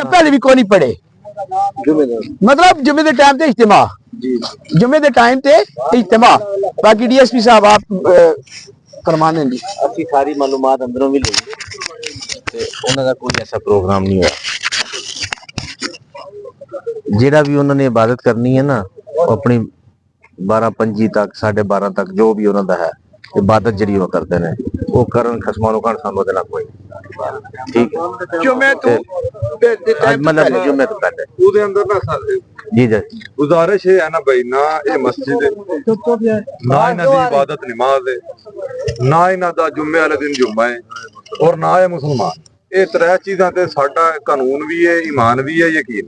तो पहले भी कोई नहीं पढ़े मतलब जुमे के टाइम ते इज्तिमा जुमे के टाइम ते इज्तिमा बाकी DSP साहब आप फरमाने जी असि सारी मालूमात अंदरों भी ली ते उन्हां दा कोई ऐसा प्रोग्राम नहीं होया जेड़ा भी उन्होंने इबादत करनी है ना अपनी 12-25 तक 12:30 तक जो भी उन्हों का है इबादत जी वो करते हैं वो करन खसमा नु खान सानू देना कोई ठीक है जुमे तो मतलब जुमे तो पहले ਉਹਦੇ ਅੰਦਰ ਨਾ जी जी ਗੁਜ਼ਾਰਿਸ਼ ਹੈ ਨਾ ਭਾਈ ਨਾ ਇਹ ਮਸਜਿਦ ਨਾ ਇਹਨਾਂ ਦੀ ਇਬਾਦਤ ਨਮਾਜ਼ ਹੈ ਨਾ ਇਹਨਾਂ ਦਾ ਜੁਮੇ ਵਾਲੇ ਦਿਨ ਜੁਮਾ ਹੈ ਔਰ ਨਾ ਇਹ ਮੁਸਲਮਾਨ ਇਹ ਤਰ੍ਹਾਂ ਚੀਜ਼ਾਂ ਤੇ ਸਾਡਾ ਕਾਨੂੰਨ ਵੀ ਹੈ ਈਮਾਨ ਵੀ ਹੈ ਯਕੀਨ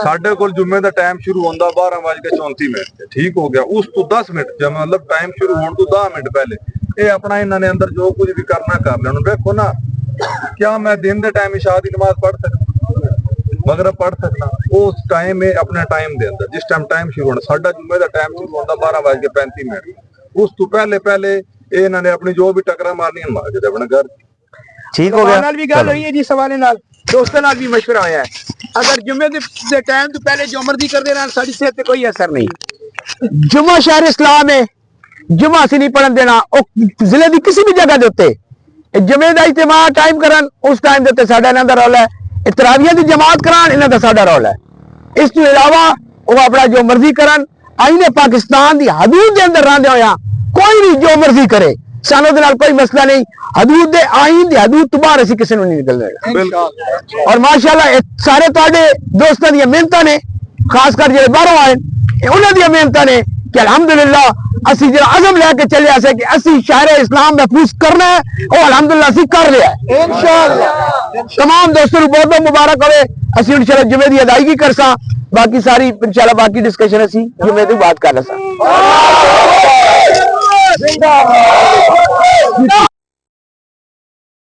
ਸਾਡੇ ਕੋਲ ਜੁਮੇ ਦਾ ਟਾਈਮ ਸ਼ੁਰੂ ਹੁੰਦਾ 12:34 ਤੇ ਠੀਕ ਹੋ ਗਿਆ ਉਸ ਤੋਂ 10 ਮਿੰਟ ਜਦ ਮਤਲਬ ਟਾਈਮ ਸ਼ੁਰੂ ਹੋਣ ਤੋਂ 10 ਮਿੰਟ ਪਹਿਲੇ ਇਹ ਆਪਣਾ ਇਹਨਾਂ ਨੇ ਅੰਦਰ ਜੋ ਕੁਝ ਵੀ ਕਰਨਾ ਕਰ ਲੈਣ ਵੇਖੋ ਨਾ क्या मैं दिन के टाइम इशा की नमाज पढ़ सकता मगरब पढ़ सकता उस टाइम अपने टाइम के अंदर जिस टाइम टाइम शुरू होना साडा जुम्मे का टाइम शुरू होता 12:35 उस तो पहले इन्होंने अपनी जो भी टकरा मारनी मार के अपने घर ठीक हो गया भी गल हुई है जी सवाले नाल दोस्तों नाल भी मशवरा होया है अगर जुम्मे दे टाइम तो पहले जो मर्जी करदे रहन साडी सेहत ते कोई असर नहीं जुम्मा शहर इस्लाम है जुम्मा असीं नहीं पढ़न देना जिले की किसी भी जगह दे उत्ते जुमे का इज्तिमा टाइम करन उस टाइम के साडा इन्हां दा रौला है तरावियां दी जमात करान इन्हां दा साडा रौला है इस तो इलावा वो अपना जो मर्जी करन आईने पाकिस्तान दी हदूद दे अंदर रहंदे होया कोई भी जो मर्जी करे सानू दे नाल कोई मसला नहीं हदूद दे आईन दी हदूद तो बाहर असीं किसी नूं नहीं निकलने और माशाअल्लाह सारे तुहाडे दोस्तां दी मेहनतां ने खासकर जेहड़े बाहरों आए उन्हां दी मेहनतां ने कि अल्हम्दुलिल्लाह असी जो अज़म लेके चले आसे कि असी शहर इस्लाम महफूज करना है और अल्हम्दुलिल्लाह असी कर लिया है इंशाअल्लाह तमाम दोस्तों को बहुत बहुत मुबारक होवे असी इंशाअल्लाह जुमे दी अदायगी करसा बाकी सारी इंशाअल्लाह बाकी डिस्कशन असी जुमे दी बात कर लसा